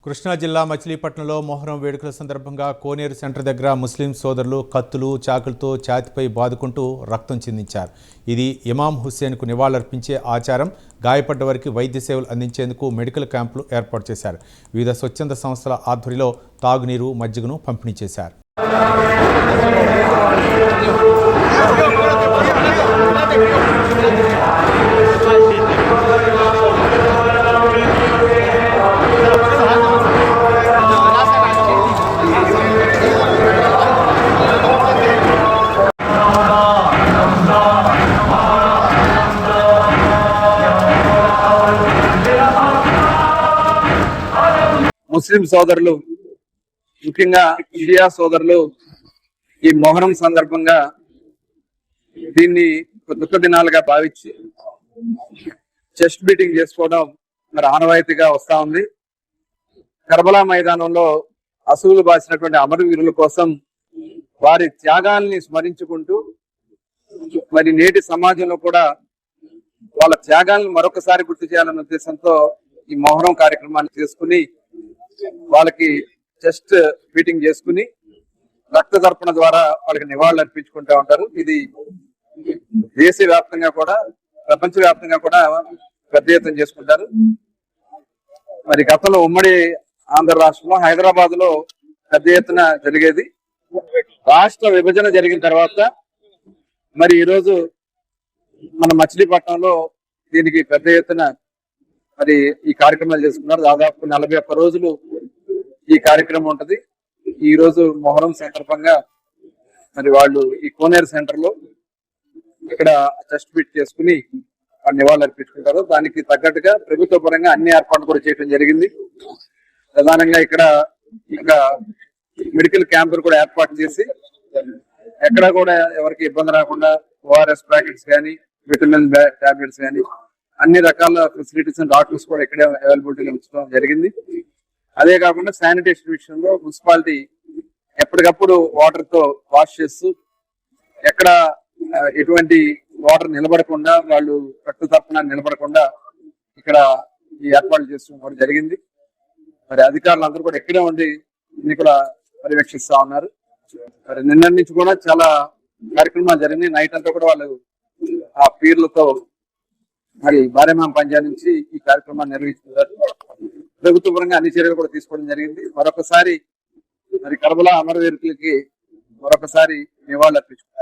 కృష్ణా జిల్లా మచిలీపట్నంలో మొహరం వేడుకల సందర్భంగా కోనేరు సెంటర్ దగ్గర ముస్లిం సోదరులు కత్తులు చాకులతో ఛాతిపై బాదుకుంటూ రక్తం చిందించారు. ఇది ఇమాం హుస్సేన్కు నివాళులర్పించే ఆచారం. గాయపడ్డ వారికి వైద్య సేవలు అందించేందుకు మెడికల్ క్యాంపులు ఏర్పాటు చేశారు. వివిధ స్వచ్ఛంద సంస్థల ఆధ్వర్యంలో తాగునీరు, మజ్జిగను పంపిణీ చేశారు. ముస్లిం సోదరులు, ముఖ్యంగా షియా సోదరులు ఈ మొహరం సందర్భంగా దీన్ని దుఃఖ దినాలుగా భావించి చెస్ట్ బీటింగ్ చేసుకోవడం మరి ఆనవాయితీగా వస్తా ఉంది. కర్బలా మైదానంలో అసూలు బాసినటువంటి అమరవీరుల కోసం వారి త్యాగాల్ని స్మరించుకుంటూ మరి నేటి సమాజంలో కూడా వాళ్ళ త్యాగాలను మరొకసారి గుర్తు చేయాలన్న ఉద్దేశంతో ఈ మొహరం కార్యక్రమాన్ని చేసుకుని వాళ్ళకి చెస్ట్ బీటింగ్ చేసుకుని రక్త తర్పణ ద్వారా వాళ్ళకి నివాళులు అర్పించుకుంటూ ఉంటారు. ఇది దేశవ్యాప్తంగా కూడా ప్రపంచవ్యాప్తంగా కూడా పెద్ద ఎత్తున చేసుకుంటారు. మరి గతంలో ఉమ్మడి ఆంధ్ర రాష్ట్రంలో హైదరాబాద్ లో పెద్ద ఎత్తున జరిగేది. రాష్ట్ర విభజన జరిగిన తర్వాత మరి ఈరోజు మన మచిలీపట్నంలో దీనికి పెద్ద ఎత్తున మరి ఈ కార్యక్రమాలు చేసుకున్నారు. దాదాపు 41 రోజులు ఈ కార్యక్రమం ఉంటది. ఈ రోజు మొహరం సందర్భంగా మరి వాళ్ళు ఈ కోనేరు సెంటర్ లో ఇక్కడ చెస్ట్ బీట్ చేసుకుని నివాళులు అర్పించుకుంటారు. దానికి తగ్గట్టుగా ప్రభుత్వ పరంగా అన్ని ఏర్పాట్లు కూడా చేయడం జరిగింది. ప్రధానంగా ఇక్కడ ఇంకా మెడికల్ క్యాంపులు కూడా ఏర్పాటు చేసి ఎక్కడ కూడా ఎవరికి ఇబ్బంది రాకుండా ఓఆర్ఎస్ ప్యాకెట్స్ కానీ, విటమిన్ టాబ్లెట్స్ కానీ అన్ని రకాల ఫెసిలిటీస్ డాక్టర్స్ కూడా ఇక్కడే అవైలబిలిటీగా ఉంచడం జరిగింది. అదే కాకుండా శానిటేషన్ విషయంలో మున్సిపాలిటీ ఎప్పటికప్పుడు వాటర్ తో వాష్ చేస్తూ ఎక్కడ ఎటువంటి వాటర్ నిలబడకుండా, వాళ్ళు రక్త తర్పణ నిలబడకుండా ఇక్కడ ఈ ఏర్పాట్లు చేసుకోవడం కూడా జరిగింది. మరి అధికారులు అందరూ కూడా ఇక్కడే ఉండి ఇన్ని కూడా పర్యవేక్షిస్తా ఉన్నారు. మరి నిన్న నుంచి కూడా చాలా కార్యక్రమాలు జరిగినాయి. నైట్ అంతా కూడా వాళ్ళు ఆ పీర్లతో మరి బారేమాం పంజా నుంచి ఈ కార్యక్రమాన్ని నిర్వహిస్తున్నారు. ప్రభుత్వ పరంగా అన్ని చర్యలు కూడా తీసుకోవడం జరిగింది. మరొకసారి మరి కర్బలా అమరవీరులకి మరొకసారి నివాళులు అర్పించుకుంటారు.